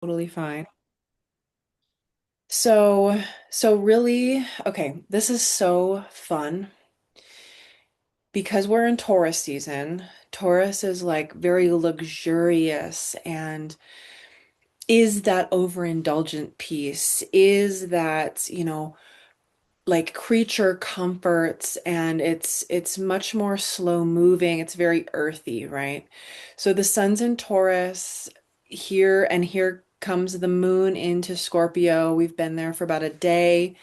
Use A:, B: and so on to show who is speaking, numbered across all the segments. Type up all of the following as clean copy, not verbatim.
A: Totally fine. So, so really, okay, this is so fun because we're in Taurus season. Taurus is like very luxurious and is that overindulgent piece, is that, like creature comforts and it's much more slow moving. It's very earthy, right? So the sun's in Taurus here and here comes the moon into Scorpio. We've been there for about a day.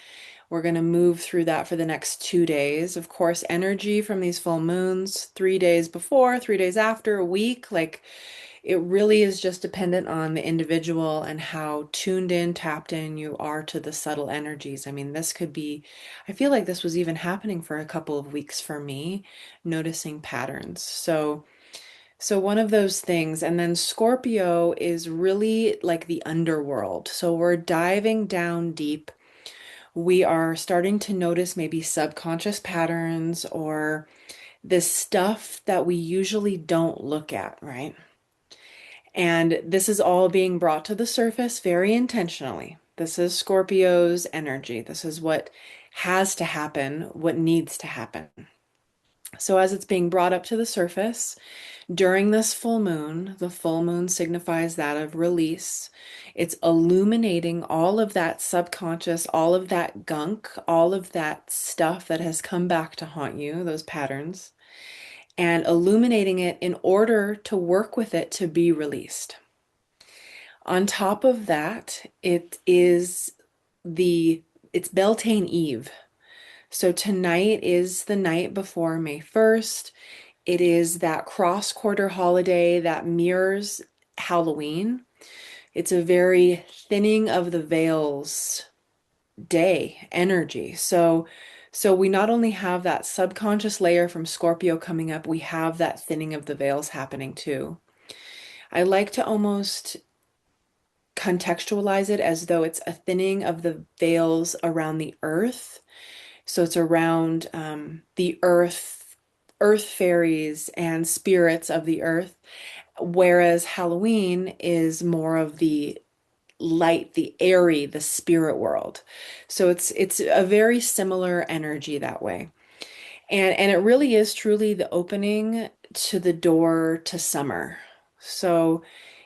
A: We're going to move through that for the next 2 days. Of course, energy from these full moons, 3 days before, 3 days after, a week, like it really is just dependent on the individual and how tuned in, tapped in you are to the subtle energies. I mean, this could be, I feel like this was even happening for a couple of weeks for me, noticing patterns. So one of those things. And then Scorpio is really like the underworld. So we're diving down deep. We are starting to notice maybe subconscious patterns or this stuff that we usually don't look at, right? And this is all being brought to the surface very intentionally. This is Scorpio's energy. This is what has to happen, what needs to happen. So, as it's being brought up to the surface during this full moon, the full moon signifies that of release. It's illuminating all of that subconscious, all of that gunk, all of that stuff that has come back to haunt you, those patterns, and illuminating it in order to work with it to be released. On top of that, the it's Beltane Eve. So tonight is the night before May 1st. It is that cross-quarter holiday that mirrors Halloween. It's a very thinning of the veils day energy. So we not only have that subconscious layer from Scorpio coming up, we have that thinning of the veils happening too. I like to almost contextualize it as though it's a thinning of the veils around the earth. So it's around the earth fairies and spirits of the earth, whereas Halloween is more of the light, the airy, the spirit world. So it's a very similar energy that way. And it really is truly the opening to the door to summer. So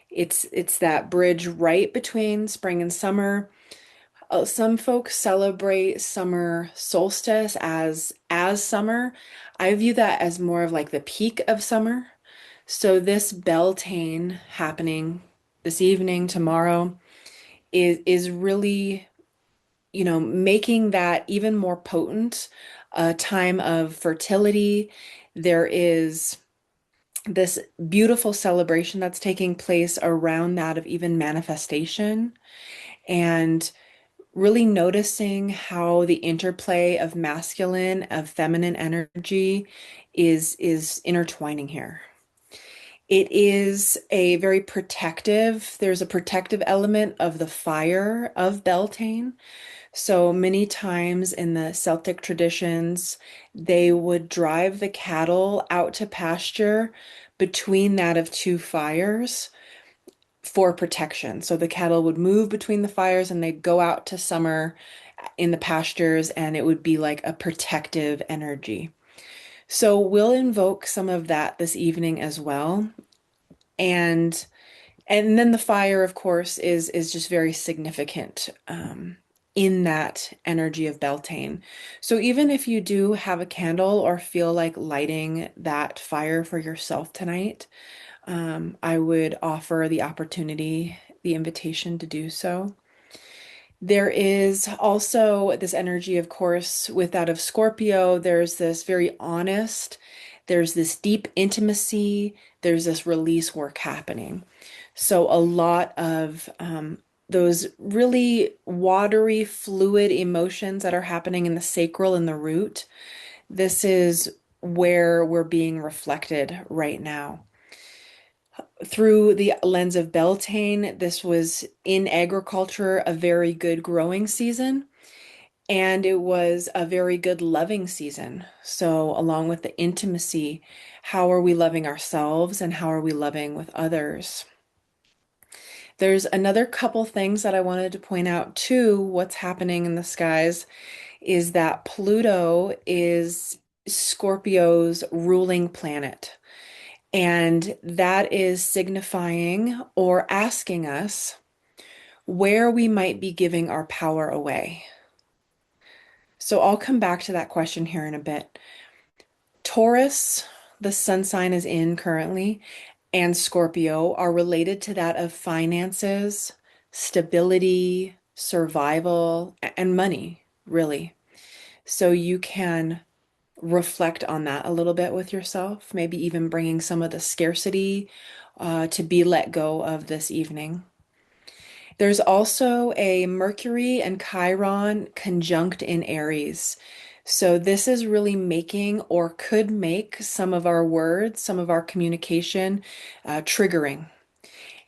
A: it's that bridge right between spring and summer. Some folks celebrate summer solstice as summer. I view that as more of like the peak of summer. So this Beltane happening this evening, tomorrow, is really, making that even more potent, a time of fertility. There is this beautiful celebration that's taking place around that of even manifestation and really noticing how the interplay of masculine, of feminine energy is intertwining here. It is a very protective, there's a protective element of the fire of Beltane. So many times in the Celtic traditions, they would drive the cattle out to pasture between that of two fires for protection. So the cattle would move between the fires and they'd go out to summer in the pastures, and it would be like a protective energy. So we'll invoke some of that this evening as well. And and then the fire, of course, is just very significant in that energy of Beltane. So even if you do have a candle or feel like lighting that fire for yourself tonight, I would offer the opportunity, the invitation to do so. There is also this energy, of course, with that of Scorpio. There's this very honest, there's this deep intimacy, there's this release work happening. So, a lot of those really watery, fluid emotions that are happening in the sacral and the root, this is where we're being reflected right now through the lens of Beltane. This was in agriculture a very good growing season, and it was a very good loving season. So, along with the intimacy, how are we loving ourselves and how are we loving with others? There's another couple things that I wanted to point out too. What's happening in the skies is that Pluto is Scorpio's ruling planet. And that is signifying or asking us where we might be giving our power away. So I'll come back to that question here in a bit. Taurus, the sun sign is in currently, and Scorpio are related to that of finances, stability, survival, and money, really. So you can reflect on that a little bit with yourself, maybe even bringing some of the scarcity to be let go of this evening. There's also a Mercury and Chiron conjunct in Aries. So this is really making or could make some of our words, some of our communication triggering.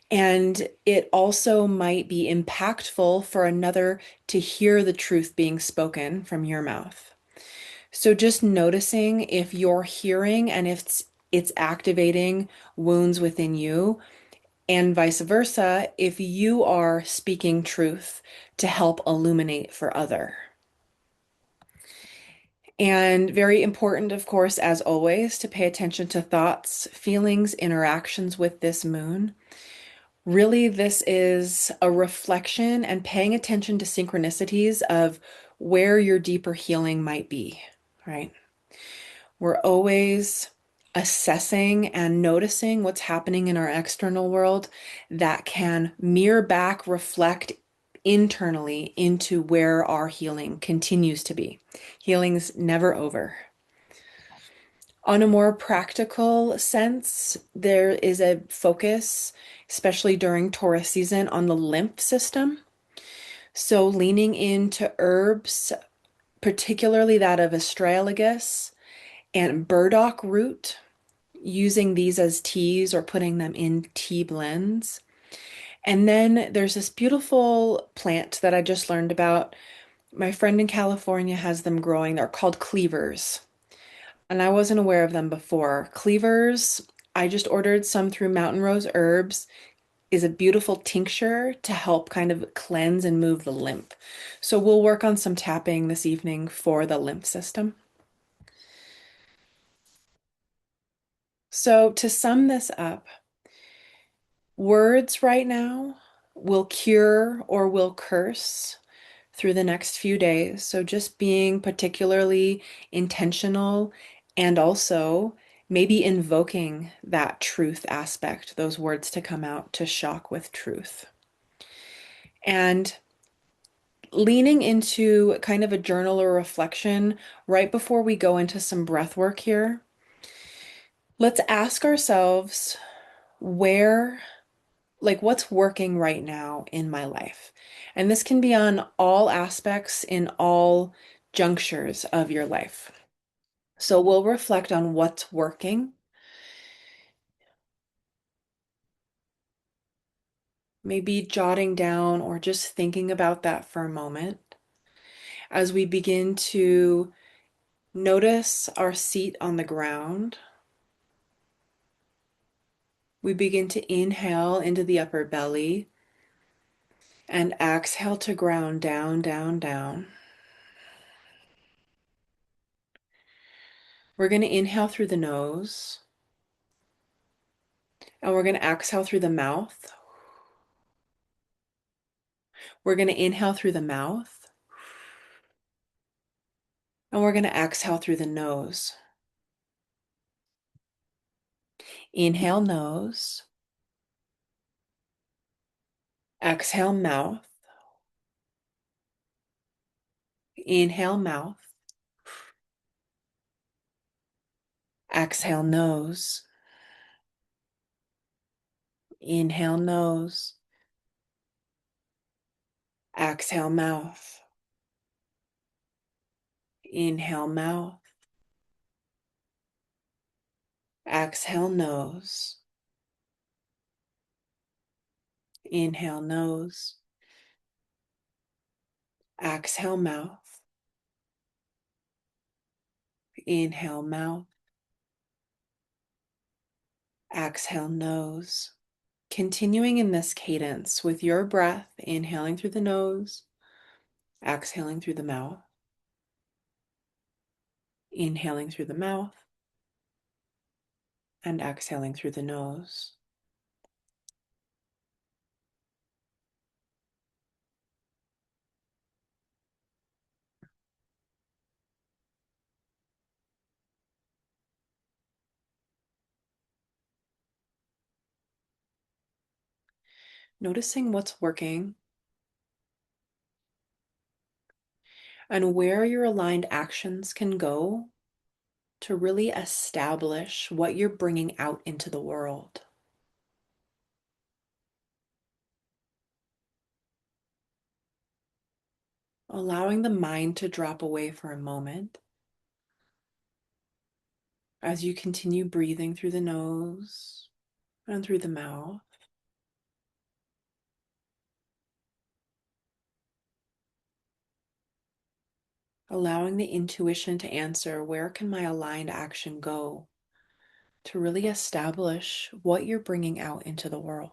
A: And it also might be impactful for another to hear the truth being spoken from your mouth. So just noticing if you're hearing and if it's activating wounds within you, and vice versa, if you are speaking truth to help illuminate for other. And very important, of course, as always, to pay attention to thoughts, feelings, interactions with this moon. Really, this is a reflection and paying attention to synchronicities of where your deeper healing might be, right? We're always assessing and noticing what's happening in our external world that can mirror back, reflect internally into where our healing continues to be. Healing's never over. On a more practical sense, there is a focus, especially during Taurus season, on the lymph system. So leaning into herbs, particularly that of astragalus and burdock root, using these as teas or putting them in tea blends. And then there's this beautiful plant that I just learned about. My friend in California has them growing. They're called cleavers. And I wasn't aware of them before. Cleavers, I just ordered some through Mountain Rose Herbs, is a beautiful tincture to help kind of cleanse and move the lymph. So we'll work on some tapping this evening for the lymph system. So to sum this up, words right now will cure or will curse through the next few days. So just being particularly intentional and also maybe invoking that truth aspect, those words to come out to shock with truth. And leaning into kind of a journal or reflection right before we go into some breath work here, let's ask ourselves where like what's working right now in my life. And this can be on all aspects in all junctures of your life. So we'll reflect on what's working, maybe jotting down or just thinking about that for a moment as we begin to notice our seat on the ground. We begin to inhale into the upper belly and exhale to ground down, down, down. We're going to inhale through the nose and we're going to exhale through the mouth. We're going to inhale through the mouth and we're going to exhale through the nose. Inhale nose, exhale mouth, inhale mouth, exhale nose, inhale nose, exhale mouth, inhale mouth, exhale nose, inhale nose, exhale mouth, inhale mouth, exhale nose, Continuing in this cadence with your breath, inhaling through the nose, exhaling through the mouth, inhaling through the mouth, and exhaling through the nose. Noticing what's working and where your aligned actions can go to really establish what you're bringing out into the world. Allowing the mind to drop away for a moment as you continue breathing through the nose and through the mouth. Allowing the intuition to answer, where can my aligned action go to really establish what you're bringing out into the world.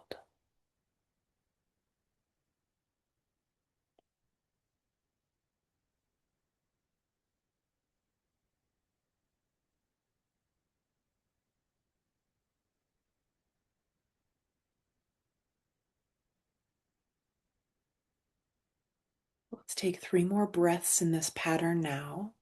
A: Let's take 3 more breaths in this pattern now.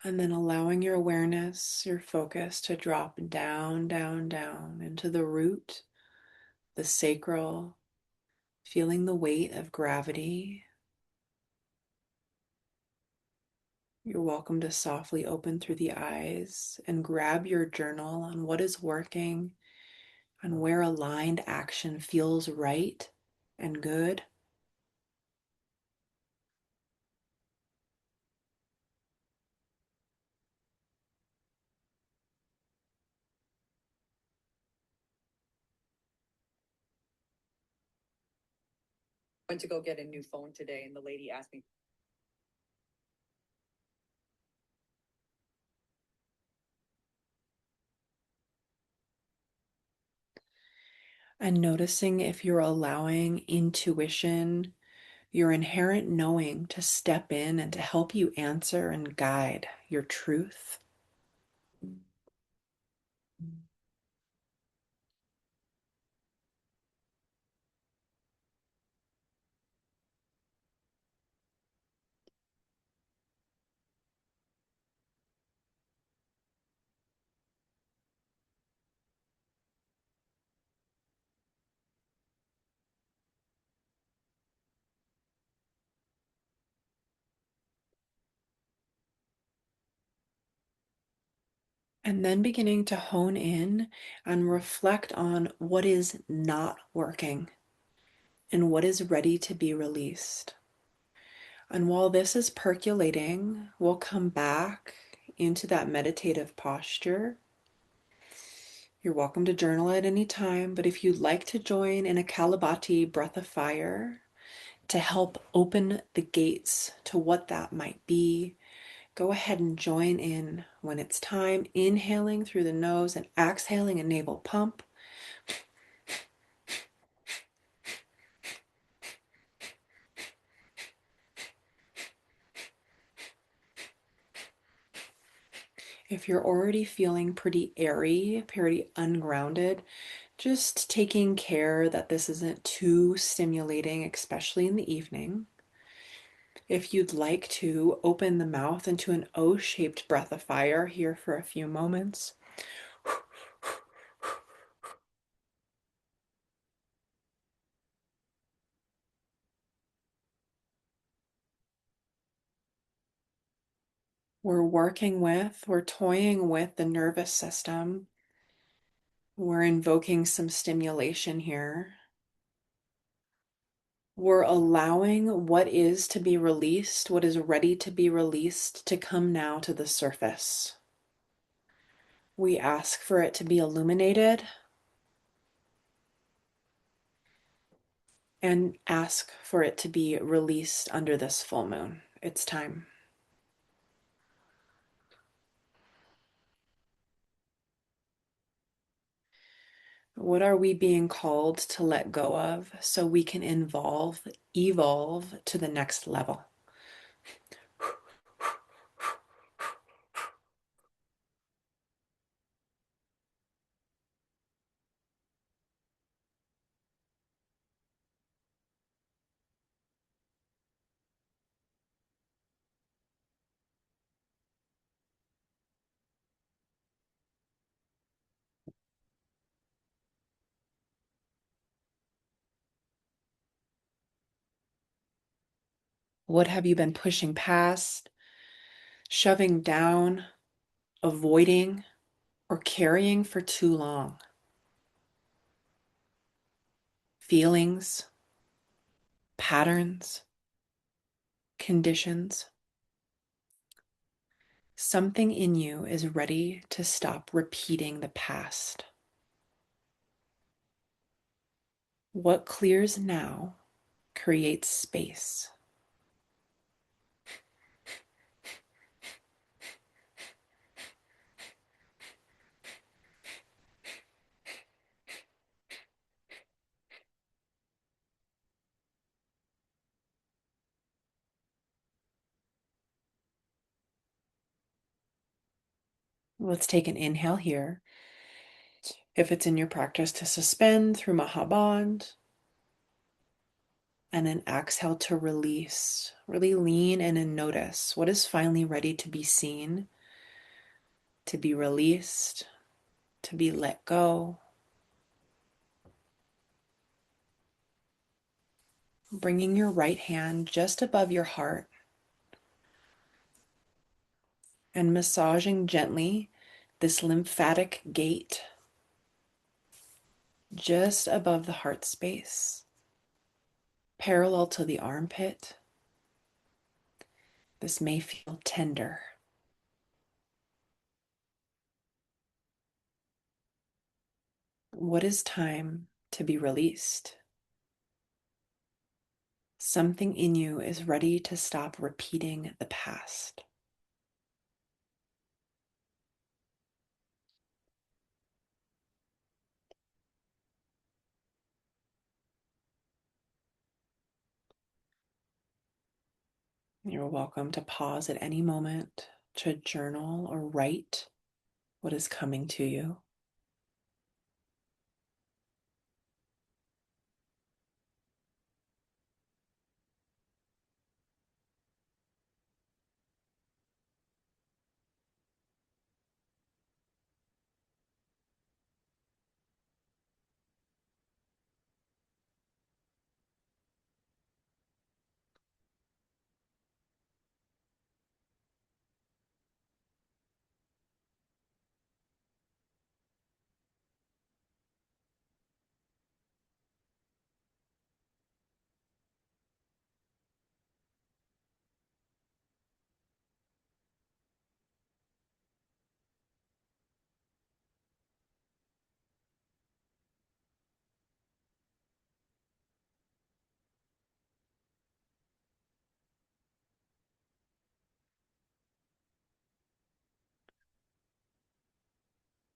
A: And then allowing your awareness, your focus to drop down, down, down into the root, the sacral, feeling the weight of gravity. You're welcome to softly open through the eyes and grab your journal on what is working and where aligned action feels right and good.
B: Went to go get a new phone today, and the lady asked me.
A: And noticing if you're allowing intuition, your inherent knowing to step in and to help you answer and guide your truth. And then beginning to hone in and reflect on what is not working and what is ready to be released. And while this is percolating, we'll come back into that meditative posture. You're welcome to journal at any time, but if you'd like to join in a Kalabati breath of fire to help open the gates to what that might be, go ahead and join in when it's time, inhaling through the nose and exhaling a navel pump. If you're already feeling pretty airy, pretty ungrounded, just taking care that this isn't too stimulating, especially in the evening. If you'd like to open the mouth into an O-shaped breath of fire here for a few moments. We're toying with the nervous system. We're invoking some stimulation here. We're allowing what is to be released, what is ready to be released, to come now to the surface. We ask for it to be illuminated and ask for it to be released under this full moon. It's time. What are we being called to let go of so we can evolve to the next level? What have you been pushing past, shoving down, avoiding, or carrying for too long? Feelings, patterns, conditions. Something in you is ready to stop repeating the past. What clears now creates space. Let's take an inhale here. If it's in your practice to suspend through Mahaband, and an exhale to release. Really lean in and notice what is finally ready to be seen, to be released, to be let go. Bringing your right hand just above your heart and massaging gently this lymphatic gate just above the heart space, parallel to the armpit. This may feel tender. What is time to be released? Something in you is ready to stop repeating the past. You're welcome to pause at any moment to journal or write what is coming to you.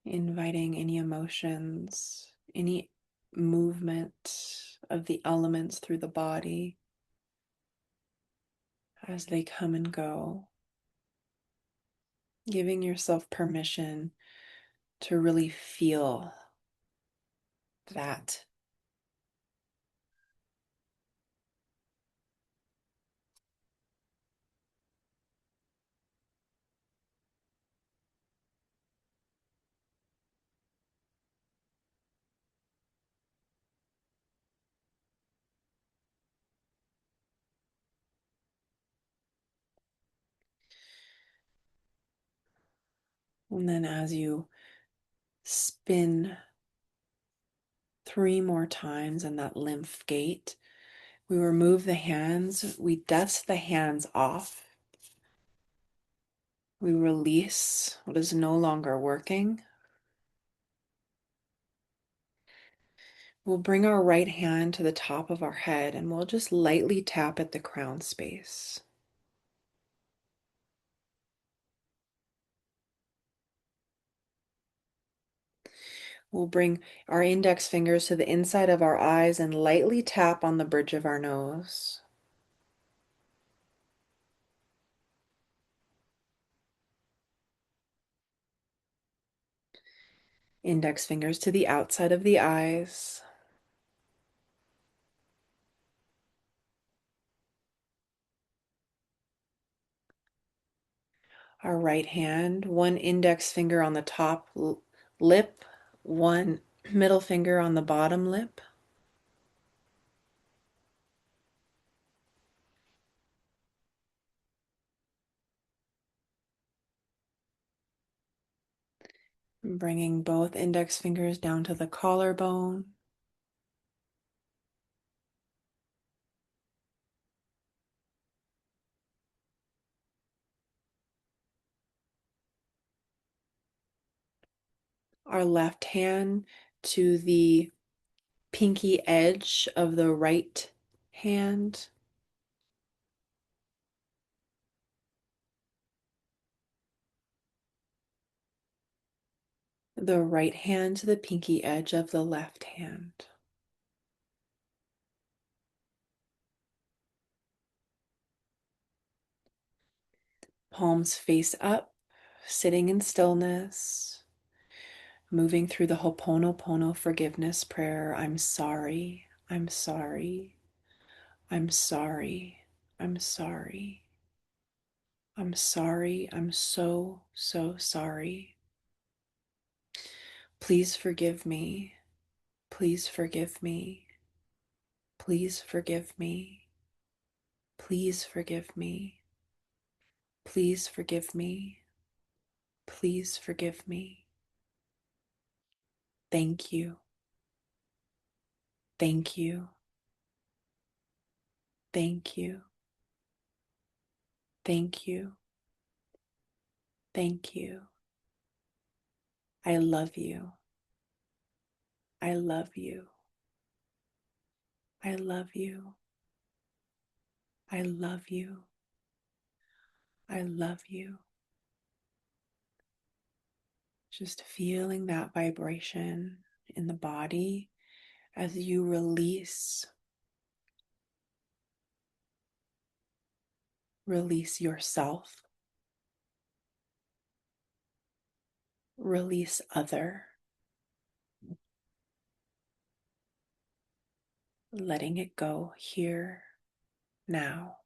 A: Inviting any emotions, any movement of the elements through the body as they come and go. Giving yourself permission to really feel that. And then as you spin 3 more times in that lymph gate, we remove the hands, we dust the hands off. We release what is no longer working We'll bring our right hand to the top of our head and we'll just lightly tap at the crown space. We'll bring our index fingers to the inside of our eyes and lightly tap on the bridge of our nose. Index fingers to the outside of the eyes. Our right hand, one index finger on the top lip, one middle finger on the bottom lip. Bringing both index fingers down to the collarbone. Our left hand to the pinky edge of the right hand. The right hand to the pinky edge of the left hand. Palms face up, sitting in stillness, moving through the Ho'oponopono forgiveness prayer. I'm sorry, I'm sorry, I'm sorry, I'm sorry, I'm sorry, I'm so, so sorry. Please forgive me, please forgive me, please forgive me, please forgive me, please forgive me, please forgive me. Thank you, thank you, thank you, thank you, thank you. I love you. I love you. I love you. I love you. I love you. Just feeling that vibration in the body as you release yourself, release other, letting it go here, now.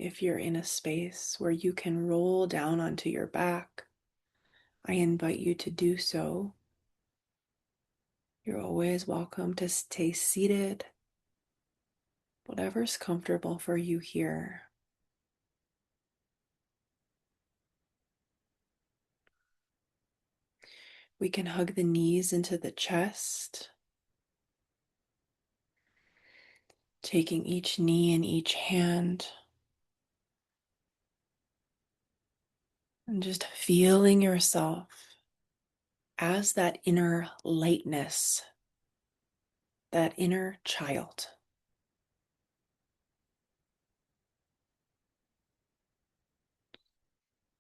A: If you're in a space where you can roll down onto your back, I invite you to do so. You're always welcome to stay seated, whatever's comfortable for you here. We can hug the knees into the chest, taking each knee in each hand and just feeling yourself as that inner lightness, that inner child.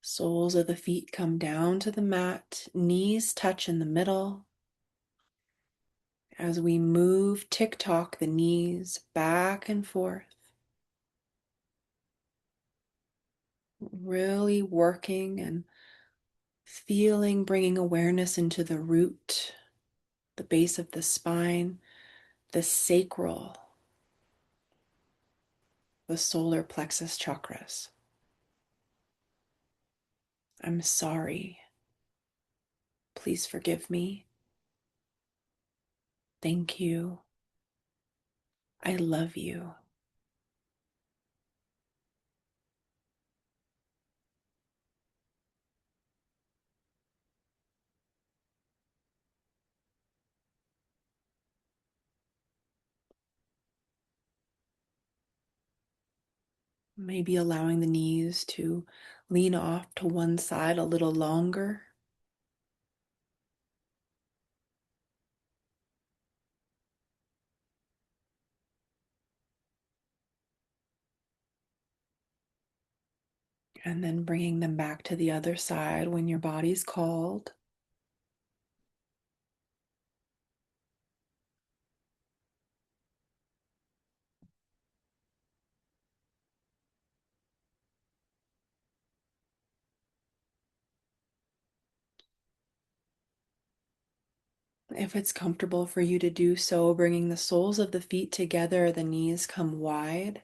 A: Soles of the feet come down to the mat, knees touch in the middle. As we move tick-tock the knees back and forth, really working and feeling, bringing awareness into the root, the base of the spine, the sacral, the solar plexus chakras. I'm sorry. Please forgive me. Thank you. I love you. Maybe allowing the knees to lean off to one side a little longer. And then bringing them back to the other side when your body's called. If it's comfortable for you to do so, bringing the soles of the feet together, the knees come wide.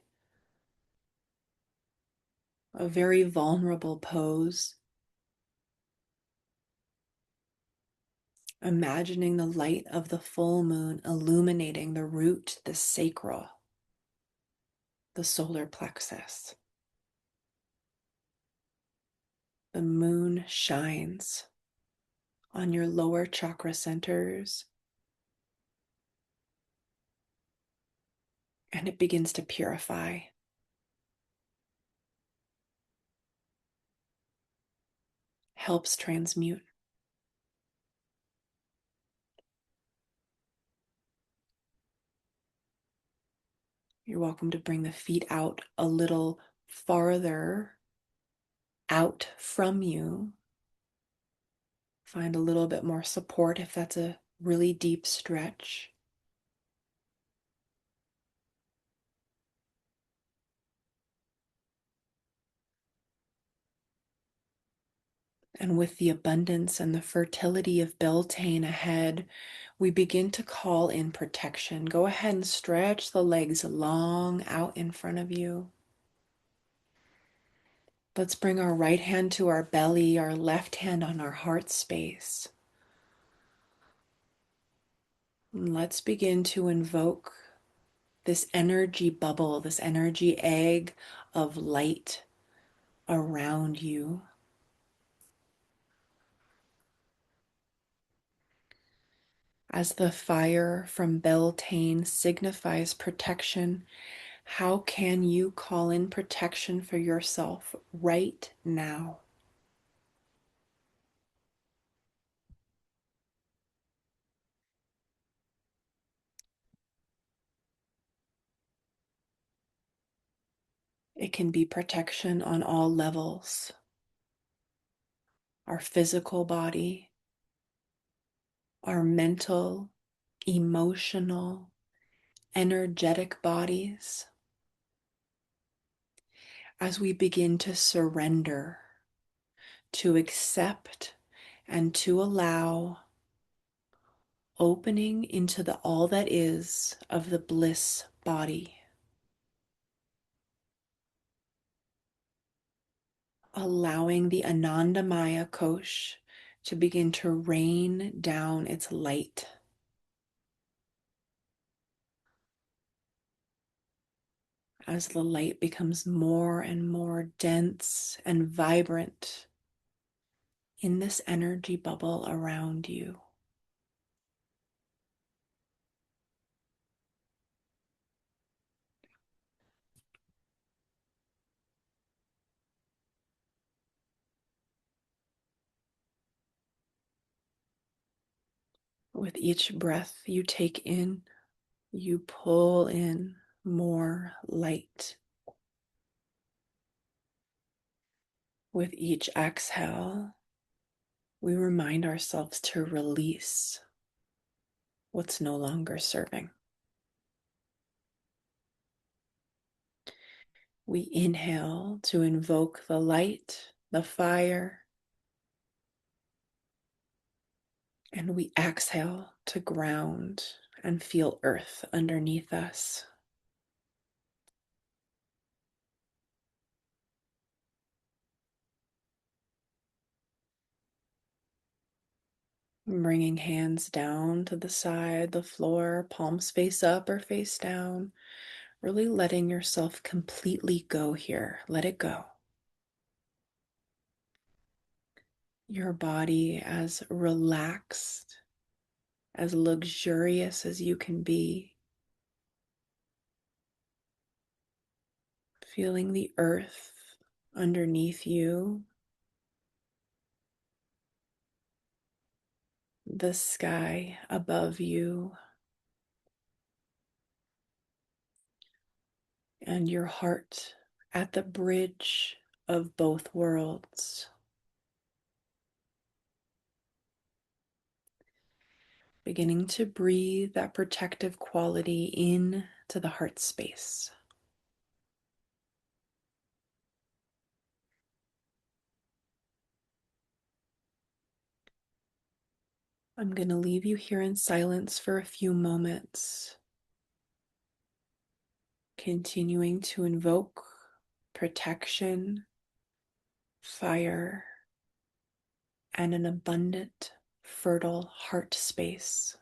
A: A very vulnerable pose. Imagining the light of the full moon illuminating the root, the sacral, the solar plexus. The moon shines on your lower chakra centers and it begins to purify, helps transmute. You're welcome to bring the feet out a little farther out from you. Find a little bit more support if that's a really deep stretch. And with the abundance and the fertility of Beltane ahead, we begin to call in protection. Go ahead and stretch the legs long out in front of you. Let's bring our right hand to our belly, our left hand on our heart space. And let's begin to invoke this energy bubble, this energy egg of light around you. As the fire from Beltane signifies protection, how can you call in protection for yourself right now? It can be protection on all levels. Our physical body, our mental, emotional, energetic bodies. As we begin to surrender, to accept, and to allow, opening into the all that is of the bliss body. Allowing the Anandamaya Kosh to begin to rain down its light. As the light becomes more and more dense and vibrant in this energy bubble around you. With each breath you take in, you pull in more light. With each exhale, we remind ourselves to release what's no longer serving. We inhale to invoke the light, the fire, and we exhale to ground and feel earth underneath us. Bringing hands down to the side, the floor, palms face up or face down, really letting yourself completely go here. Let it go. Your body as relaxed, as luxurious as you can be. feeling the earth underneath you, the sky above you, and your heart at the bridge of both worlds. Beginning to breathe that protective quality in to the heart space. I'm going to leave you here in silence for a few moments, continuing to invoke protection, fire, and an abundant, fertile heart space.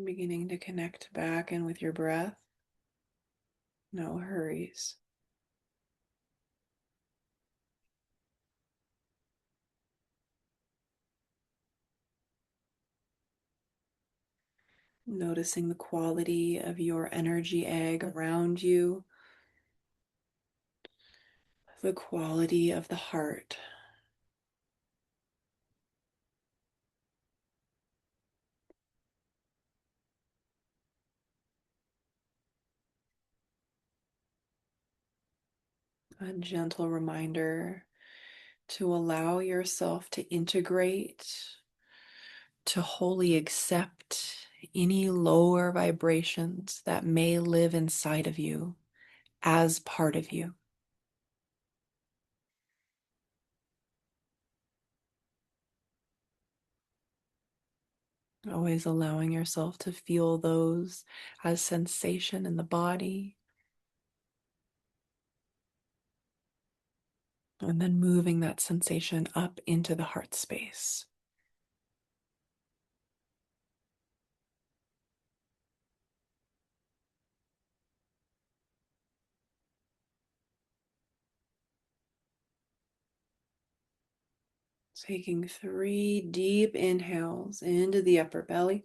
A: Beginning to connect back in with your breath. No hurries. Noticing the quality of your energy egg around you, the quality of the heart. A gentle reminder to allow yourself to integrate, to wholly accept any lower vibrations that may live inside of you as part of you. Always allowing yourself to feel those as sensation in the body, and then moving that sensation up into the heart space. Taking 3 deep inhales into the upper belly.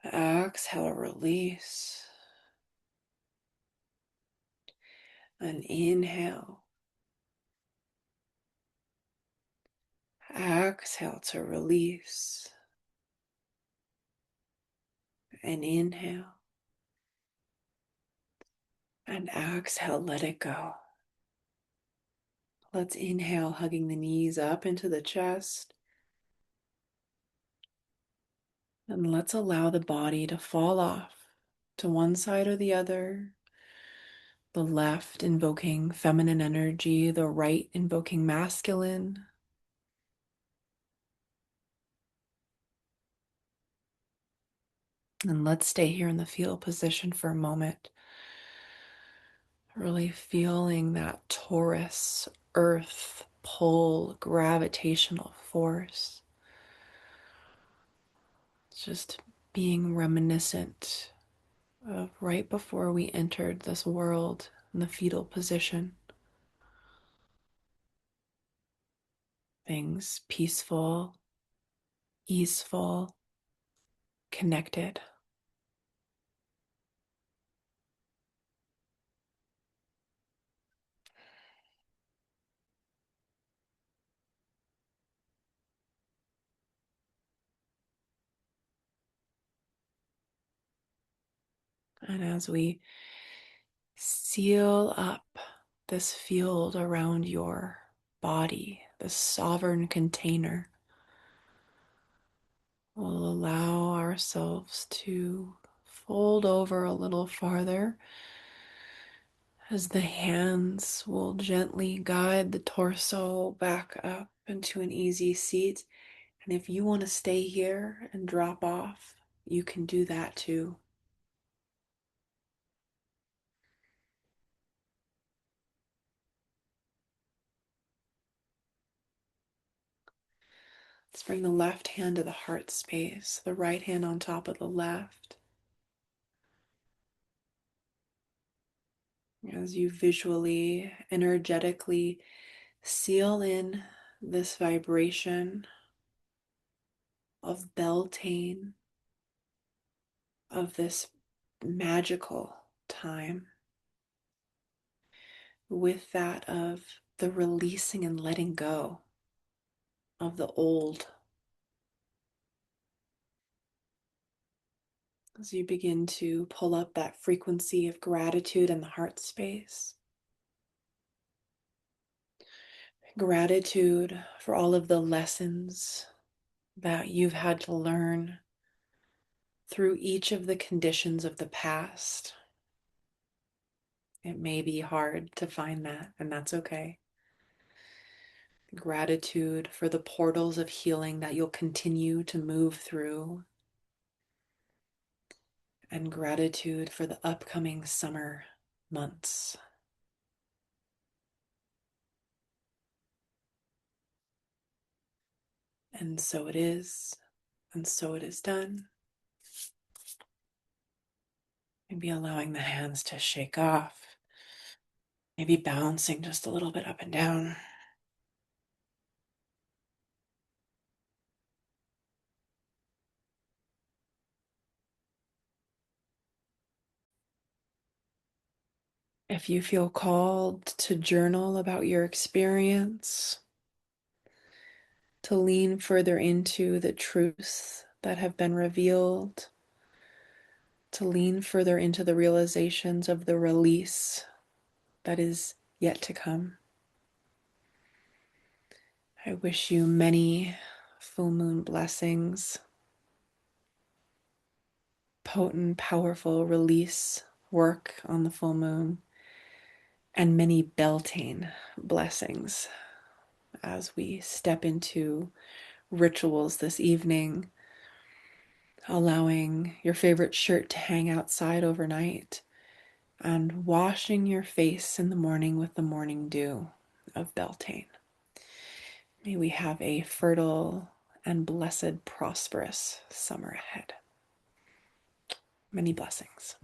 A: Exhale, release. An inhale. Exhale to release. An inhale. And exhale, let it go. Let's inhale, hugging the knees up into the chest. And let's allow the body to fall off to one side or the other. The left invoking feminine energy, the right invoking masculine. And let's stay here in the fetal position for a moment. Really feeling that Taurus earth pull gravitational force. Just being reminiscent of right before we entered this world in the fetal position. Things peaceful, easeful, connected. And as we seal up this field around your body, this sovereign container, we'll allow ourselves to fold over a little farther as the hands will gently guide the torso back up into an easy seat. And if you want to stay here and drop off, you can do that too. Let's bring the left hand to the heart space, the right hand on top of the left. As you visually, energetically seal in this vibration of Beltane, of this magical time, with that of the releasing and letting go of the old. As you begin to pull up that frequency of gratitude in the heart space, gratitude for all of the lessons that you've had to learn through each of the conditions of the past. It may be hard to find that, and that's okay. Gratitude for the portals of healing that you'll continue to move through, and gratitude for the upcoming summer months. And so it is, and so it is done. Maybe allowing the hands to shake off, maybe bouncing just a little bit up and down. If you feel called to journal about your experience, to lean further into the truths that have been revealed, to lean further into the realizations of the release that is yet to come, I wish you many full moon blessings, potent, powerful release work on the full moon, and many Beltane blessings as we step into rituals this evening, allowing your favorite shirt to hang outside overnight, and washing your face in the morning with the morning dew of Beltane. May we have a fertile and blessed, prosperous summer ahead. Many blessings.